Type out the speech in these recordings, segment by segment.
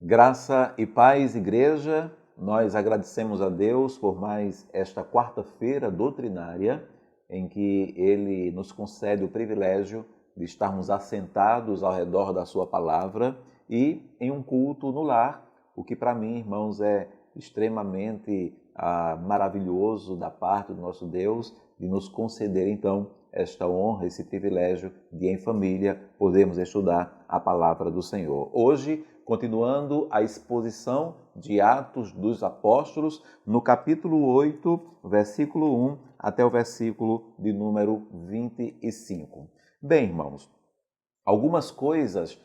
Graça e paz, igreja. Nós agradecemos a Deus por mais esta quarta-feira doutrinária em que Ele nos concede o privilégio de estarmos assentados ao redor da Sua palavra e em um culto no lar, o que para mim, irmãos, é extremamente maravilhoso da parte do nosso Deus de nos conceder então esta honra, esse privilégio de em família podermos estudar a palavra do Senhor. Hoje, continuando a exposição de Atos dos Apóstolos, no capítulo 8, versículo 1 até o versículo de número 25. Bem, irmãos, algumas coisas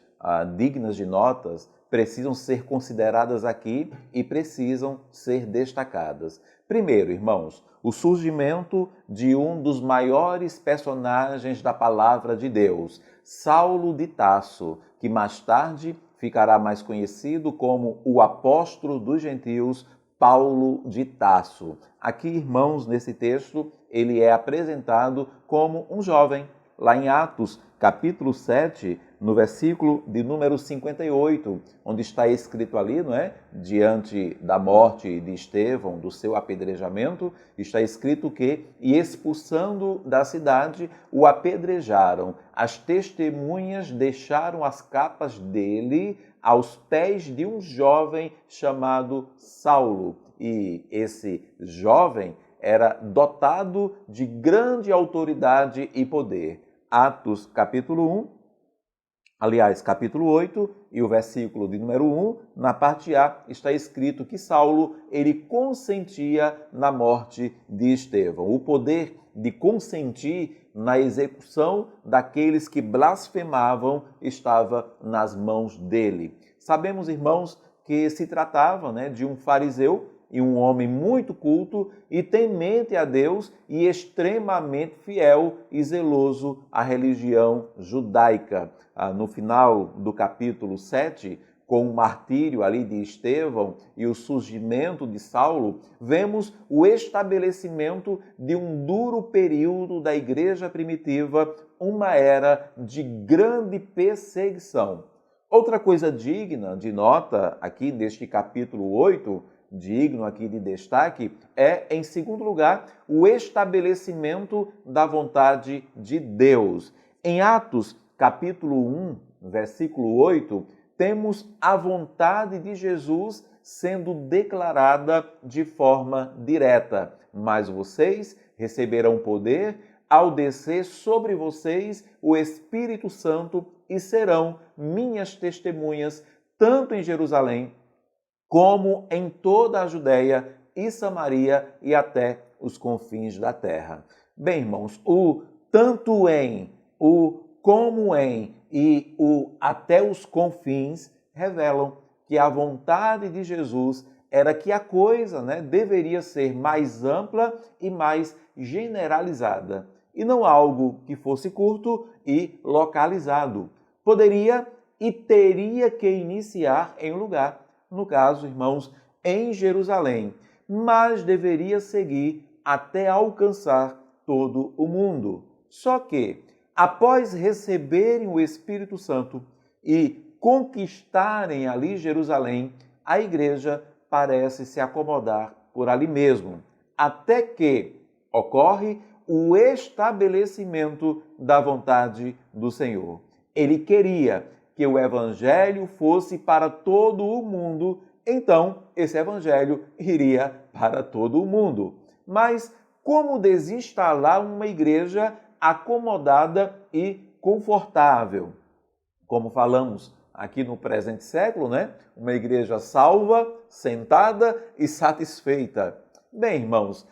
dignas de notas precisam ser consideradas aqui e precisam ser destacadas. Primeiro, irmãos, o surgimento de um dos maiores personagens da palavra de Deus, Saulo de Tarso, que mais tarde ficará mais conhecido como o apóstolo dos gentios, Paulo de Tarso. Aqui, irmãos, nesse texto, ele é apresentado como um jovem. Lá em Atos, capítulo 7, no versículo de número 58, onde está escrito ali, não é? Diante da morte de Estevão, do seu apedrejamento, está escrito que, e expulsando da cidade, o apedrejaram. As testemunhas deixaram as capas dele aos pés de um jovem chamado Saulo. E esse jovem era dotado de grande autoridade e poder. Atos capítulo 1, capítulo 8 e o versículo de número 1, na parte A, está escrito que Saulo, ele consentia na morte de Estevão. O poder de consentir na execução daqueles que blasfemavam estava nas mãos dele. Sabemos, irmãos, que se tratava, de um fariseu e um homem muito culto e temente a Deus e extremamente fiel e zeloso à religião judaica. No final do capítulo 7, com o martírio ali de Estevão e o surgimento de Saulo, vemos o estabelecimento de um duro período da igreja primitiva, uma era de grande perseguição. Outra coisa digna de nota aqui neste capítulo 8, digno aqui de destaque, é, em segundo lugar, o estabelecimento da vontade de Deus. Em Atos, capítulo 1, versículo 8, temos a vontade de Jesus sendo declarada de forma direta. Mas vocês receberão poder ao descer sobre vocês o Espírito Santo e serão minhas testemunhas, tanto em Jerusalém, como em toda a Judéia e Samaria e até os confins da terra. Bem, irmãos, o tanto em, o como em e o até os confins revelam que a vontade de Jesus era que a coisa deveria ser mais ampla e mais generalizada, e não algo que fosse curto e localizado. Poderia e teria que iniciar em um lugar, no caso, irmãos, em Jerusalém, mas deveria seguir até alcançar todo o mundo. Só que, após receberem o Espírito Santo e conquistarem ali Jerusalém, a igreja parece se acomodar por ali mesmo, até que ocorre o estabelecimento da vontade do Senhor. Ele queria que o evangelho fosse para todo o mundo, então esse evangelho iria para todo o mundo. Mas como desinstalar uma igreja acomodada e confortável? Como falamos aqui no presente século, uma igreja salva, sentada e satisfeita. Bem, irmãos,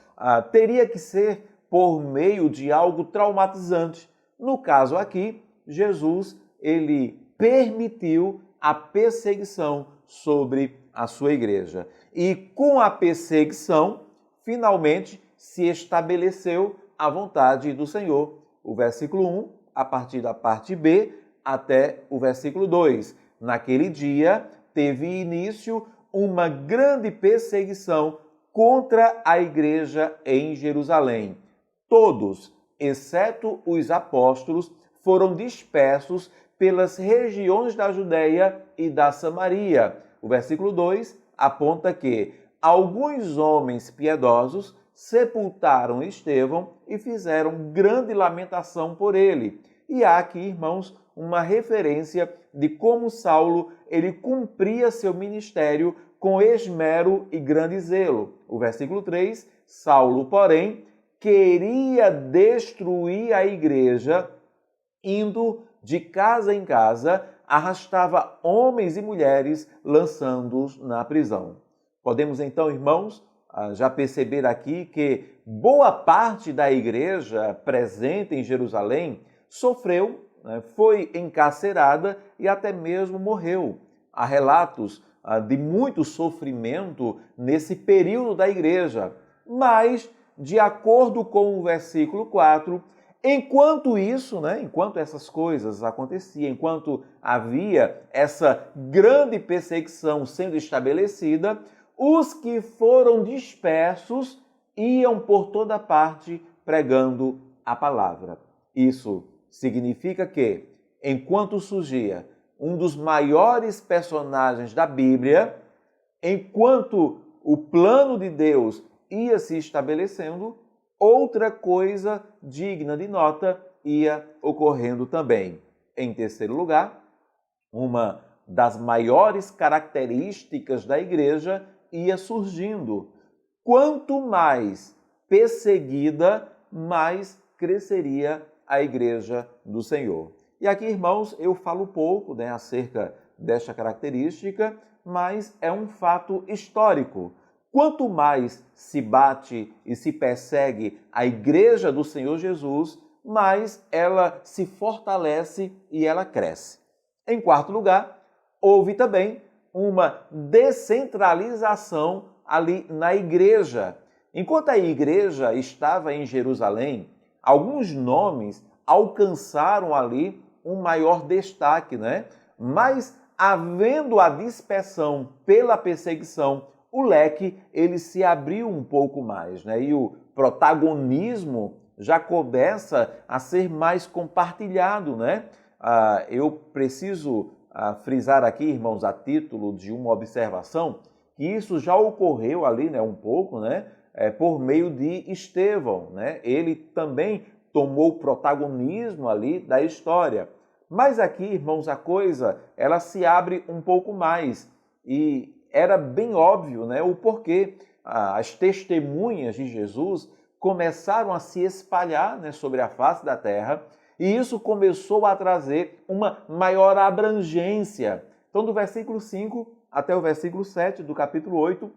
teria que ser por meio de algo traumatizante. No caso aqui, Jesus, ele permitiu a perseguição sobre a sua igreja. E com a perseguição, finalmente se estabeleceu a vontade do Senhor. O versículo 1, a partir da parte B, até o versículo 2. Naquele dia, teve início uma grande perseguição contra a igreja em Jerusalém. Todos, exceto os apóstolos, foram dispersos pelas regiões da Judéia e da Samaria, O versículo 2 aponta que alguns homens piedosos sepultaram Estevão e fizeram grande lamentação por ele. E há aqui, irmãos, uma referência de como Saulo ele cumpria seu ministério com esmero e grande zelo. O versículo 3, Saulo, porém, queria destruir a igreja, indo de casa em casa, arrastava homens e mulheres, lançando-os na prisão. Podemos então, irmãos, já perceber aqui que boa parte da igreja presente em Jerusalém sofreu, foi encarcerada e até mesmo morreu. Há relatos de muito sofrimento nesse período da igreja, mas, de acordo com o versículo 4, enquanto isso, enquanto essas coisas aconteciam, enquanto havia essa grande perseguição sendo estabelecida, os que foram dispersos iam por toda parte pregando a palavra. Isso significa que, enquanto surgia um dos maiores personagens da Bíblia, enquanto o plano de Deus ia se estabelecendo, outra coisa digna de nota ia ocorrendo também. Em terceiro lugar, uma das maiores características da igreja ia surgindo. Quanto mais perseguida, mais cresceria a igreja do Senhor. E aqui, irmãos, eu falo pouco acerca desta característica, mas é um fato histórico. Quanto mais se bate e se persegue a igreja do Senhor Jesus, mais ela se fortalece e ela cresce. Em quarto lugar, houve também uma descentralização ali na igreja. Enquanto a igreja estava em Jerusalém, alguns nomes alcançaram ali um maior destaque, Mas, havendo a dispersão pela perseguição, o leque ele se abriu um pouco mais, E o protagonismo já começa a ser mais compartilhado, Eu preciso frisar aqui, irmãos, a título de uma observação, que isso já ocorreu ali, um pouco, por meio de Estevão, Ele também tomou protagonismo ali da história. Mas aqui, irmãos, a coisa, ela se abre um pouco mais e era bem óbvio, o porquê. As testemunhas de Jesus começaram a se espalhar, sobre a face da terra, e isso começou a trazer uma maior abrangência. Então, do versículo 5 até o versículo 7 do capítulo 8,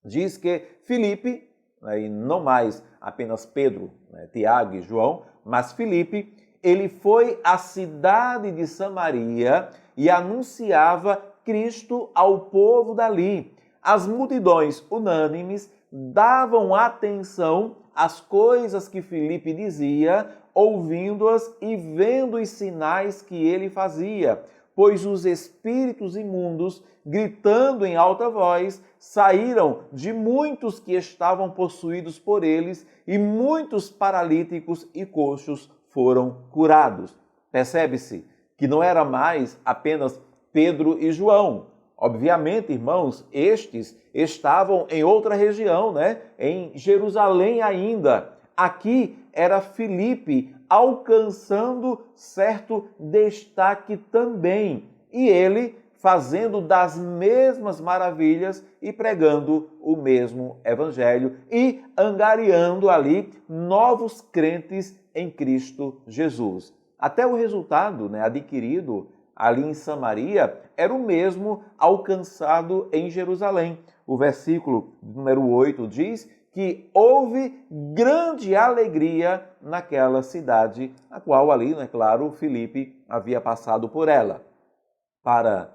diz que Filipe, e não mais apenas Pedro, Tiago e João, mas Filipe, ele foi à cidade de Samaria e anunciava Cristo ao povo dali. As multidões unânimes davam atenção às coisas que Filipe dizia, ouvindo-as e vendo os sinais que ele fazia, pois os espíritos imundos, gritando em alta voz, saíram de muitos que estavam possuídos por eles, e muitos paralíticos e coxos foram curados. Percebe-se que não era mais apenas Pedro e João. Obviamente, irmãos, estes estavam em outra região, Em Jerusalém ainda. Aqui era Filipe alcançando certo destaque também. E ele fazendo das mesmas maravilhas e pregando o mesmo evangelho e angariando ali novos crentes em Cristo Jesus. Até o resultado adquirido ali em Samaria era o mesmo alcançado em Jerusalém. O versículo número 8 diz que houve grande alegria naquela cidade, a qual ali, claro, Filipe havia passado por ela. Para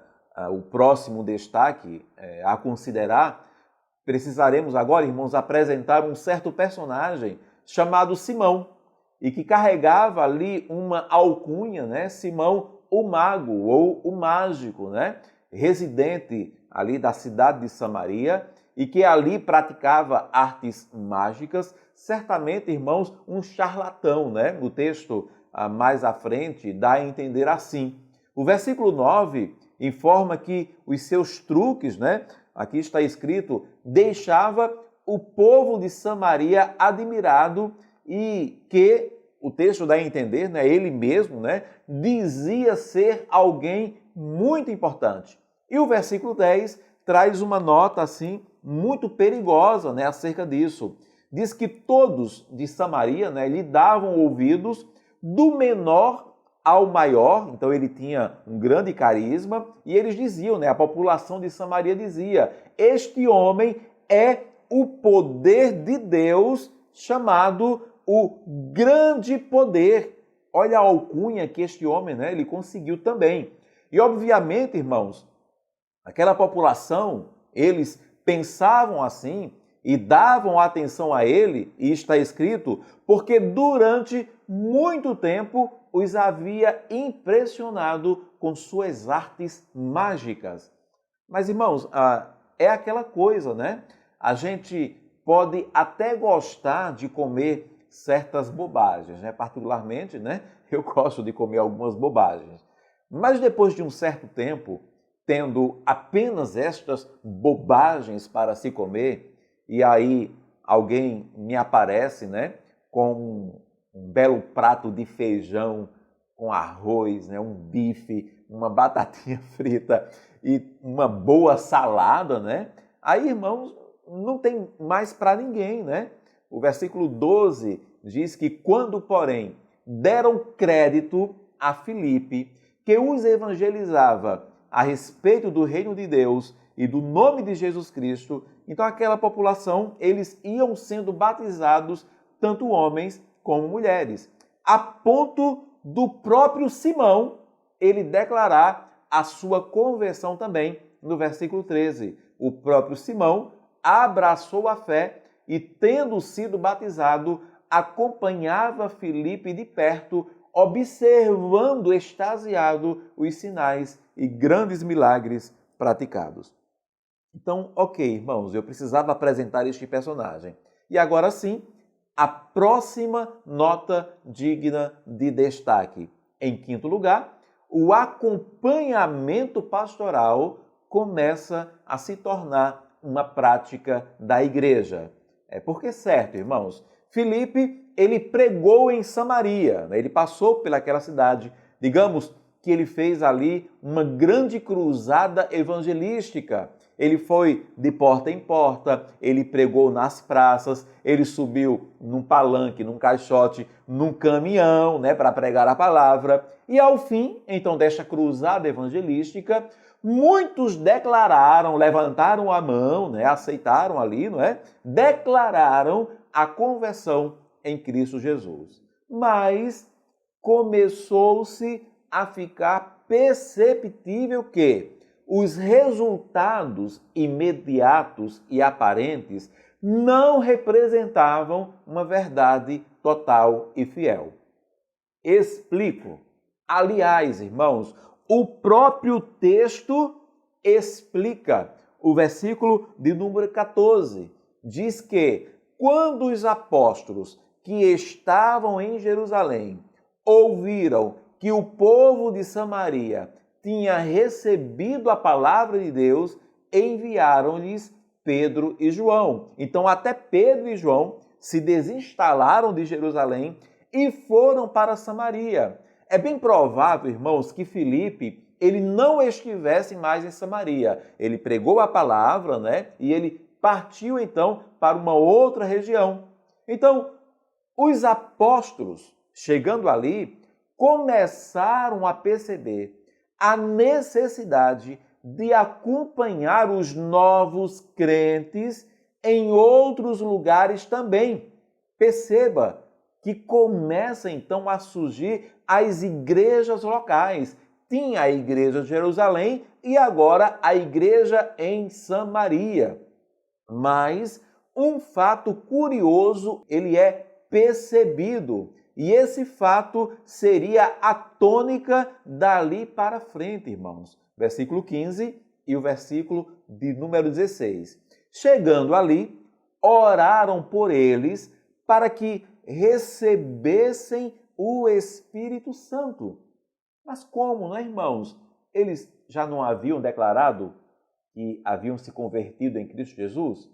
o próximo destaque a considerar, precisaremos agora, irmãos, apresentar um certo personagem chamado Simão, e que carregava ali uma alcunha, Simão o Mago ou o Mágico, Residente ali da cidade de Samaria, e que ali praticava artes mágicas, certamente, irmãos, um charlatão, O texto mais à frente dá a entender assim. O versículo 9 informa que os seus truques, né? Aqui está escrito, deixava o povo de Samaria admirado e que, o texto dá a entender, né? Ele mesmo, né? Dizia ser alguém muito importante. E o versículo 10 traz uma nota assim muito perigosa, né, acerca disso. Diz que todos de Samaria, né, lhe davam ouvidos, do menor ao maior, então ele tinha um grande carisma, e eles diziam, né, a população de Samaria dizia, este homem é o poder de Deus chamado o grande poder. Olha a alcunha que este homem, né, ele conseguiu também. E obviamente, irmãos, aquela população, eles pensavam assim e davam atenção a ele, e está escrito, porque durante muito tempo os havia impressionado com suas artes mágicas. Mas, irmãos, é aquela coisa, né? A gente pode até gostar de comer certas bobagens, né? Particularmente, né? Eu gosto de comer algumas bobagens. Mas depois de um certo tempo, tendo apenas estas bobagens para se comer, e aí alguém me aparece, né, com um belo prato de feijão com arroz, né, um bife, uma batatinha frita e uma boa salada, né? Aí, irmãos, não tem mais para ninguém, né? O versículo 12 diz que quando, porém, deram crédito a Filipe, que os evangelizava a respeito do reino de Deus e do nome de Jesus Cristo, então aquela população, eles iam sendo batizados, tanto homens como mulheres, a ponto do próprio Simão, ele declarar a sua conversão também, no versículo 13. O próprio Simão abraçou a fé e, tendo sido batizado, acompanhava Filipe de perto, observando extasiado os sinais e grandes milagres praticados. Então, ok, irmãos, eu precisava apresentar este personagem. E agora sim, a próxima nota digna de destaque. Em quinto lugar, o acompanhamento pastoral começa a se tornar uma prática da igreja. É porque, certo, irmãos, Filipe, ele pregou em Samaria, né? Ele passou pelaquela cidade, digamos que ele fez ali uma grande cruzada evangelística. Ele foi de porta em porta, ele pregou nas praças, ele subiu num palanque, num caixote, num caminhão, né, para pregar a palavra. E ao fim, então, desta cruzada evangelística, muitos declararam, levantaram a mão, né, aceitaram ali, não é? Declararam a conversão em Cristo Jesus. Mas começou-se a ficar perceptível que os resultados imediatos e aparentes não representavam uma verdade total e fiel. Explico. Aliás, irmãos, o próprio texto explica. O versículo de número 14 diz que quando os apóstolos que estavam em Jerusalém ouviram que o povo de Samaria tinha recebido a palavra de Deus, enviaram-lhes Pedro e João. Então até Pedro e João se desinstalaram de Jerusalém e foram para Samaria. É bem provável, irmãos, que Filipe ele não estivesse mais em Samaria. Ele pregou a palavra, né? E ele partiu então para uma outra região. Então, os apóstolos, chegando ali, começaram a perceber a necessidade de acompanhar os novos crentes em outros lugares também. Perceba que começa então a surgir as igrejas locais. Tinha a igreja de Jerusalém e agora a igreja em Samaria. Mas um fato curioso, ele é percebido. E esse fato seria a tônica dali para frente, irmãos. Versículo 15 e o versículo de número 16. Chegando ali, oraram por eles para que recebessem o Espírito Santo. Mas como, né, irmãos? Eles já não haviam declarado que haviam se convertido em Cristo Jesus?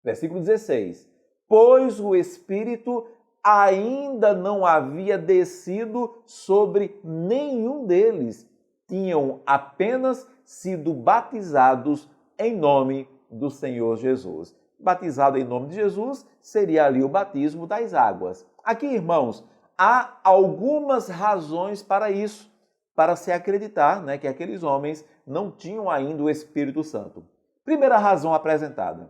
Versículo 16. Pois o Espírito ainda não havia descido sobre nenhum deles, tinham apenas sido batizados em nome do Senhor Jesus. Batizado em nome de Jesus seria ali o batismo das águas. Aqui, irmãos, há algumas razões para isso, para se acreditar, né, que aqueles homens não tinham ainda o Espírito Santo. Primeira razão apresentada.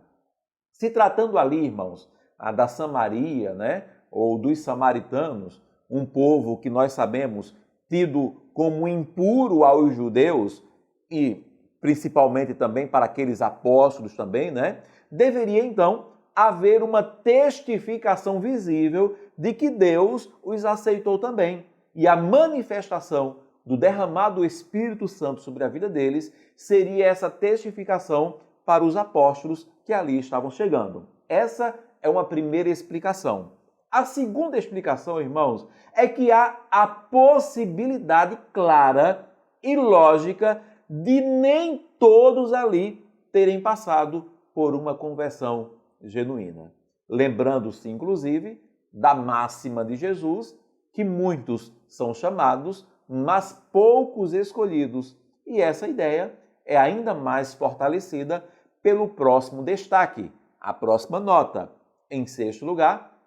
Se tratando ali, irmãos, da Samaria, né, ou dos samaritanos, um povo que nós sabemos tido como impuro aos judeus e principalmente também para aqueles apóstolos também, né, deveria então haver uma testificação visível de que Deus os aceitou também. E a manifestação do derramado Espírito Santo sobre a vida deles seria essa testificação para os apóstolos que ali estavam chegando. Essa é uma primeira explicação. A segunda explicação, irmãos, é que há a possibilidade clara e lógica de nem todos ali terem passado por uma conversão genuína. Lembrando-se, inclusive, da máxima de Jesus, que muitos são chamados, mas poucos escolhidos. E essa ideia é ainda mais fortalecida pelo próximo destaque, a próxima nota. Em sexto lugar,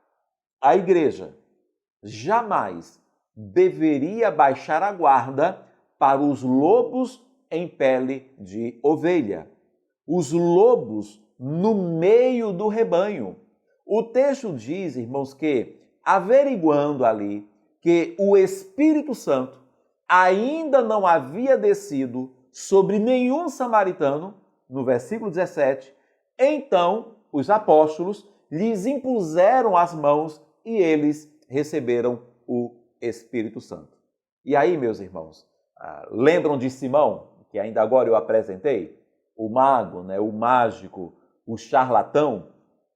a igreja jamais deveria baixar a guarda para os lobos em pele de ovelha. Os lobos no meio do rebanho. O texto diz, irmãos, que averiguando ali que o Espírito Santo ainda não havia descido sobre nenhum samaritano, no versículo 17, então os apóstolos lhes impuseram as mãos e eles receberam o Espírito Santo. E aí, meus irmãos, lembram de Simão, que ainda agora eu apresentei? O mago, né, o mágico, o charlatão,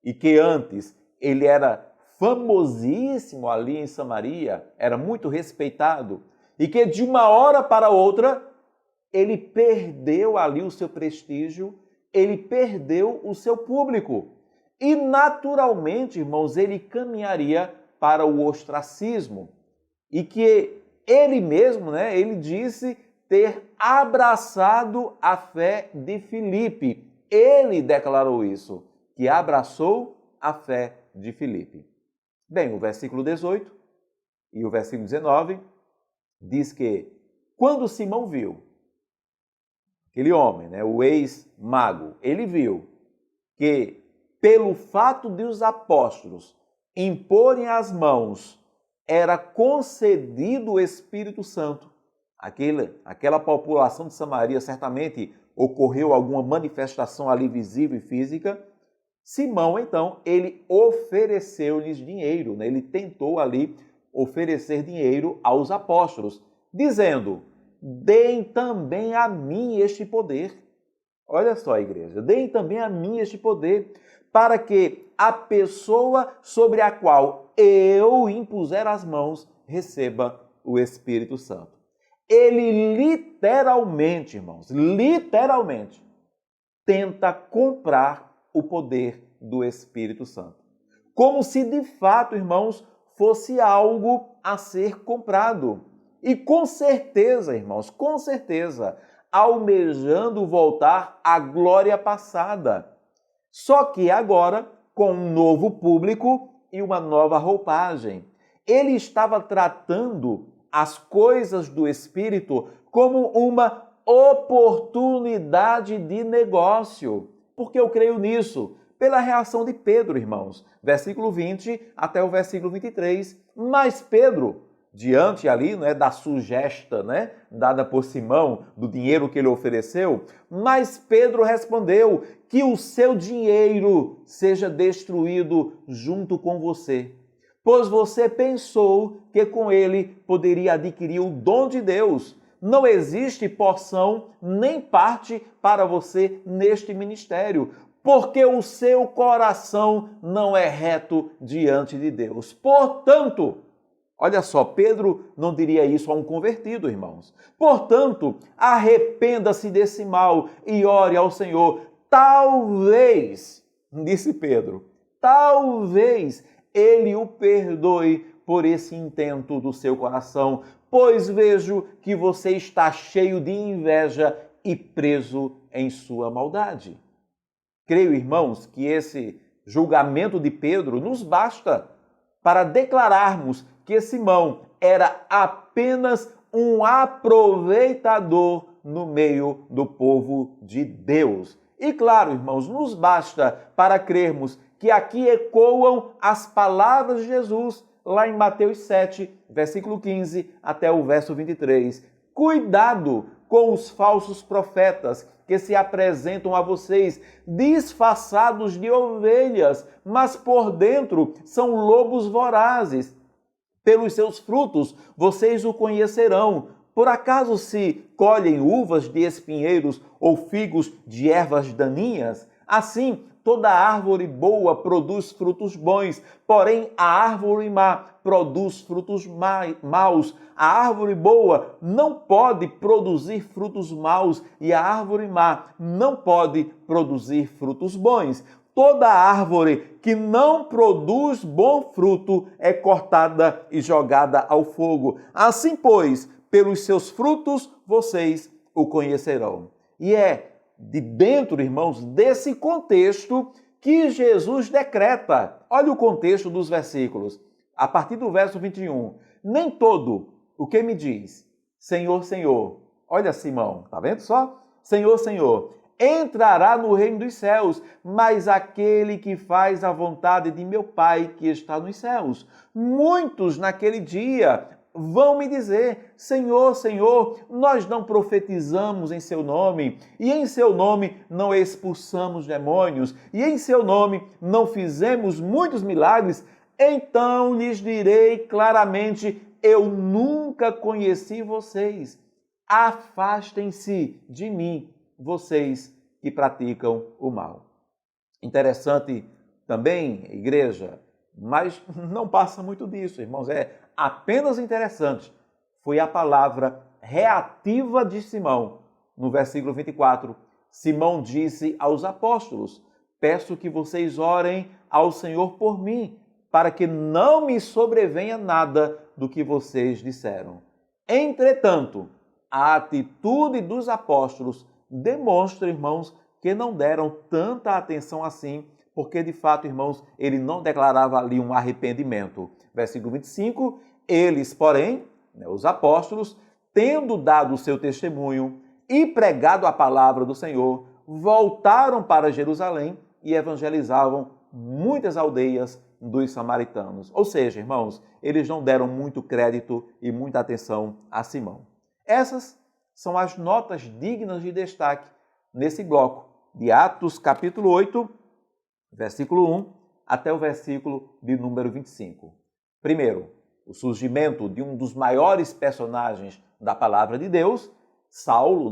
e que antes ele era famosíssimo ali em Samaria, era muito respeitado, e que de uma hora para outra ele perdeu ali o seu prestígio, ele perdeu o seu público. E naturalmente, irmãos, ele caminharia para o ostracismo. E que ele mesmo, né, ele disse ter abraçado a fé de Filipe. Ele declarou isso, que abraçou a fé de Filipe. Bem, o versículo 18 e o versículo 19 diz que quando Simão viu, aquele homem, né, o ex-mago, ele viu que pelo fato de os apóstolos imporem as mãos, era concedido o Espírito Santo. Aquela população de Samaria certamente ocorreu alguma manifestação ali visível e física. Simão, então, ele ofereceu-lhes dinheiro, né? Ele tentou ali oferecer dinheiro aos apóstolos, dizendo: deem também a mim este poder. Olha só, igreja, deem também a mim este poder, para que a pessoa sobre a qual eu impuser as mãos receba o Espírito Santo. Ele literalmente, irmãos, literalmente, tenta comprar o poder do Espírito Santo. Como se de fato, irmãos, fosse algo a ser comprado. E com certeza, irmãos, com certeza, almejando voltar à glória passada. Só que agora, com um novo público e uma nova roupagem. Ele estava tratando as coisas do Espírito como uma oportunidade de negócio. Porque eu creio nisso, pela reação de Pedro, irmãos. Versículo 20 até o versículo 23. Mas Pedro, diante ali, né, da sugesta, né, dada por Simão, do dinheiro que ele ofereceu, mas Pedro respondeu: que o seu dinheiro seja destruído junto com você, pois você pensou que com ele poderia adquirir o dom de Deus. Não existe porção nem parte para você neste ministério, porque o seu coração não é reto diante de Deus. Portanto, Olha só, Pedro não diria isso a um convertido, irmãos. Portanto, arrependa-se desse mal e ore ao Senhor. Talvez, disse Pedro, talvez ele o perdoe por esse intento do seu coração, pois vejo que você está cheio de inveja e preso em sua maldade. Creio, irmãos, que esse julgamento de Pedro nos basta para declararmos que Simão era apenas um aproveitador no meio do povo de Deus. E claro, irmãos, nos basta para crermos que aqui ecoam as palavras de Jesus, lá em Mateus 7, versículo 15 até o verso 23. Cuidado com os falsos profetas que se apresentam a vocês disfarçados de ovelhas, mas por dentro são lobos vorazes. Pelos seus frutos vocês o conhecerão. Por acaso se colhem uvas de espinheiros ou figos de ervas daninhas? Assim, toda árvore boa produz frutos bons, porém a árvore má produz frutos maus. A árvore boa não pode produzir frutos maus e a árvore má não pode produzir frutos bons. Toda árvore que não produz bom fruto é cortada e jogada ao fogo. Assim, pois, pelos seus frutos vocês o conhecerão. E é de dentro, irmãos, desse contexto que Jesus decreta. Olha o contexto dos versículos. A partir do verso 21. Nem todo o que me diz, Senhor, Senhor. Olha, Simão, tá vendo só? Senhor, Senhor, entrará no reino dos céus, mas aquele que faz a vontade de meu Pai que está nos céus. Muitos naquele dia vão me dizer, Senhor, Senhor, nós não profetizamos em seu nome, e em seu nome não expulsamos demônios, e em seu nome não fizemos muitos milagres. Então lhes direi claramente, eu nunca conheci vocês. Afastem-se de mim, vocês que praticam o mal. Interessante também, igreja, mas não passa muito disso, irmãos. É apenas interessante. Foi a palavra reativa de Simão. No versículo 24, Simão disse aos apóstolos, peço que vocês orem ao Senhor por mim, para que não me sobrevenha nada do que vocês disseram. Entretanto, a atitude dos apóstolos demonstra, irmãos, que não deram tanta atenção assim, porque de fato, irmãos, ele não declarava ali um arrependimento. Versículo 25, eles, porém, os apóstolos, tendo dado o seu testemunho e pregado a palavra do Senhor, voltaram para Jerusalém e evangelizavam muitas aldeias dos samaritanos. Ou seja, irmãos, eles não deram muito crédito e muita atenção a Simão. Essas são as notas dignas de destaque nesse bloco de Atos, capítulo 8, versículo 1 até o versículo de número 25. Primeiro, o surgimento de um dos maiores personagens da palavra de Deus, Saulo,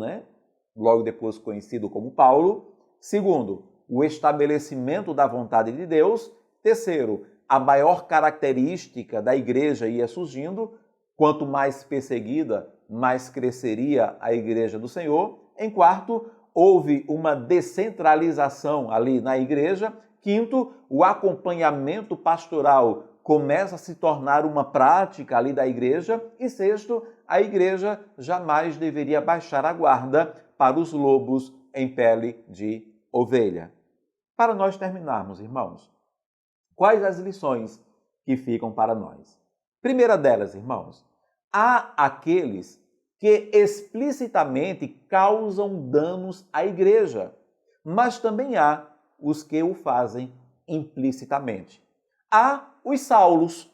logo depois conhecido como Paulo. Segundo, o estabelecimento da vontade de Deus. Terceiro, a maior característica da igreja ia surgindo. Quanto mais perseguida, mais cresceria a igreja do Senhor. Em quarto, houve uma descentralização ali na igreja. Quinto, o acompanhamento pastoral começa a se tornar uma prática ali da igreja. E sexto, a igreja jamais deveria baixar a guarda para os lobos em pele de ovelha. Para nós terminarmos, irmãos, quais as lições que ficam para nós? Primeira delas, irmãos, há aqueles que explicitamente causam danos à igreja, mas também há os que o fazem implicitamente. Há os Saulos,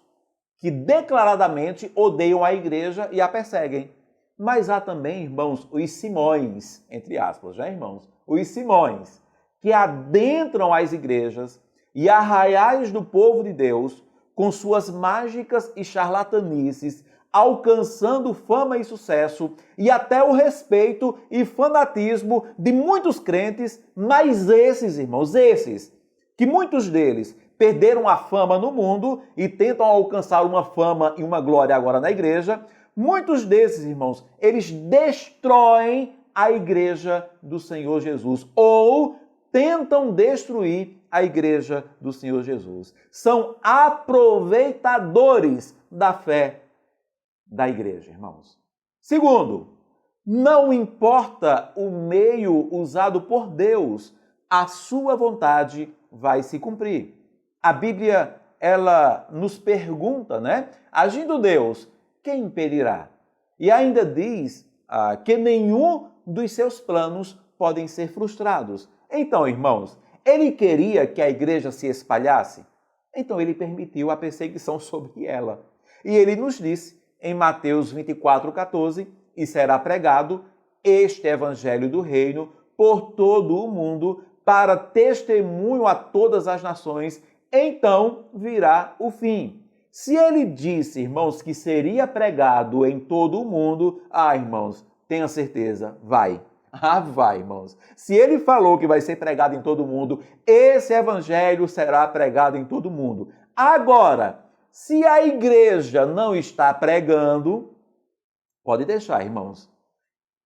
que declaradamente odeiam a igreja e a perseguem. Mas há também, irmãos, os Simões, entre aspas, irmãos? Os Simões, que adentram as igrejas e arraiais do povo de Deus com suas mágicas e charlatanices, alcançando fama e sucesso e até o respeito e fanatismo de muitos crentes, mas esses, irmãos, esses que muitos deles perderam a fama no mundo e tentam alcançar uma fama e uma glória agora na igreja, muitos desses, irmãos, eles destroem a igreja do Senhor Jesus ou tentam destruir a igreja do Senhor Jesus. São aproveitadores da fé da igreja, irmãos. Segundo, não importa o meio usado por Deus, a sua vontade vai se cumprir. A Bíblia, ela nos pergunta, né? Agindo Deus, quem impedirá? E ainda diz que nenhum dos seus planos podem ser frustrados. Então, irmãos, ele queria que a igreja se espalhasse? Então ele permitiu a perseguição sobre ela. E ele nos disse em Mateus 24:14, e será pregado este evangelho do reino por todo o mundo para testemunho a todas as nações, então virá o fim. Se ele disse, irmãos, que seria pregado em todo o mundo, irmãos, tenha certeza, vai. Vai, irmãos. Se ele falou que vai ser pregado em todo o mundo, esse evangelho será pregado em todo o mundo. Agora, se a igreja não está pregando, pode deixar, irmãos.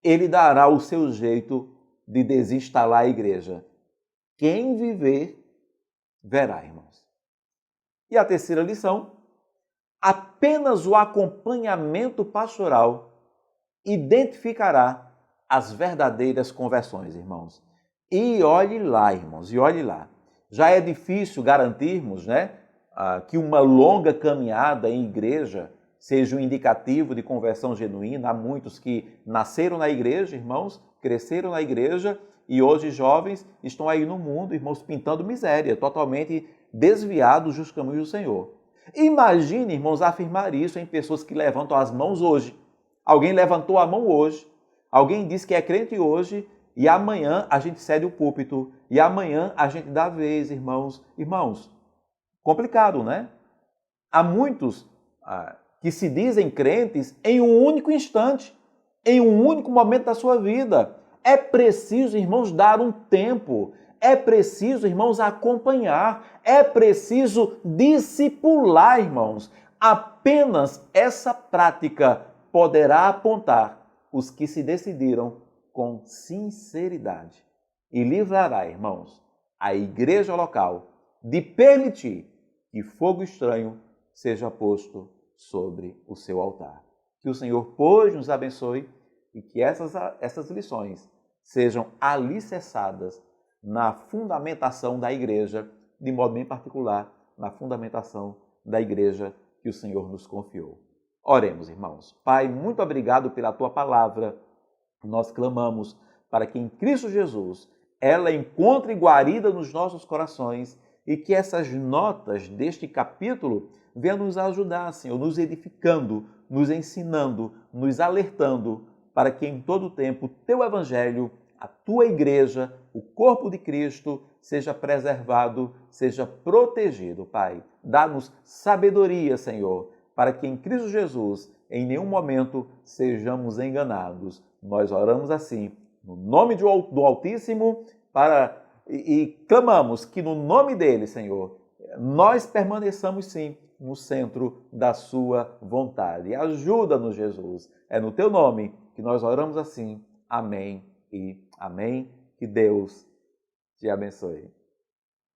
Ele dará o seu jeito de desinstalar a igreja. Quem viver, verá, irmãos. E a terceira lição, apenas o acompanhamento pastoral identificará as verdadeiras conversões, irmãos. E olhe lá, irmãos, e olhe lá. Já é difícil garantirmos, né, que uma longa caminhada em igreja seja um indicativo de conversão genuína. Há muitos que nasceram na igreja, irmãos, cresceram na igreja e hoje jovens estão aí no mundo, irmãos, pintando miséria, totalmente desviados dos caminhos do Senhor. Imagine, irmãos, afirmar isso em pessoas que levantam as mãos hoje. Alguém levantou a mão hoje, alguém disse que é crente hoje e amanhã a gente cede o púlpito e amanhã a gente dá vez, irmãos. Irmãos, complicado, né? Há muitos que se dizem crentes em um único instante, em um único momento da sua vida. É preciso, irmãos, dar um tempo. É preciso, irmãos, acompanhar. É preciso discipular, irmãos. Apenas essa prática poderá apontar os que se decidiram com sinceridade e livrará, irmãos, a igreja local de permitir que fogo estranho seja posto sobre o seu altar. Que o Senhor, pois, nos abençoe e que essas lições sejam alicerçadas na fundamentação da igreja, de modo bem particular, na fundamentação da igreja que o Senhor nos confiou. Oremos, irmãos. Pai, muito obrigado pela Tua palavra. Nós clamamos para que em Cristo Jesus ela encontre guarida nos nossos corações e que essas notas deste capítulo venham nos ajudar, Senhor, nos edificando, nos ensinando, nos alertando, para que em todo o tempo o Teu Evangelho, a Tua Igreja, o corpo de Cristo, seja preservado, seja protegido, Pai. Dá-nos sabedoria, Senhor, para que em Cristo Jesus, em nenhum momento, sejamos enganados. Nós oramos assim, no nome do Altíssimo, e clamamos que no nome dele, Senhor, nós permaneçamos sim no centro da sua vontade. Ajuda-nos, Jesus. É no teu nome que nós oramos assim. Amém e amém. Que Deus te abençoe.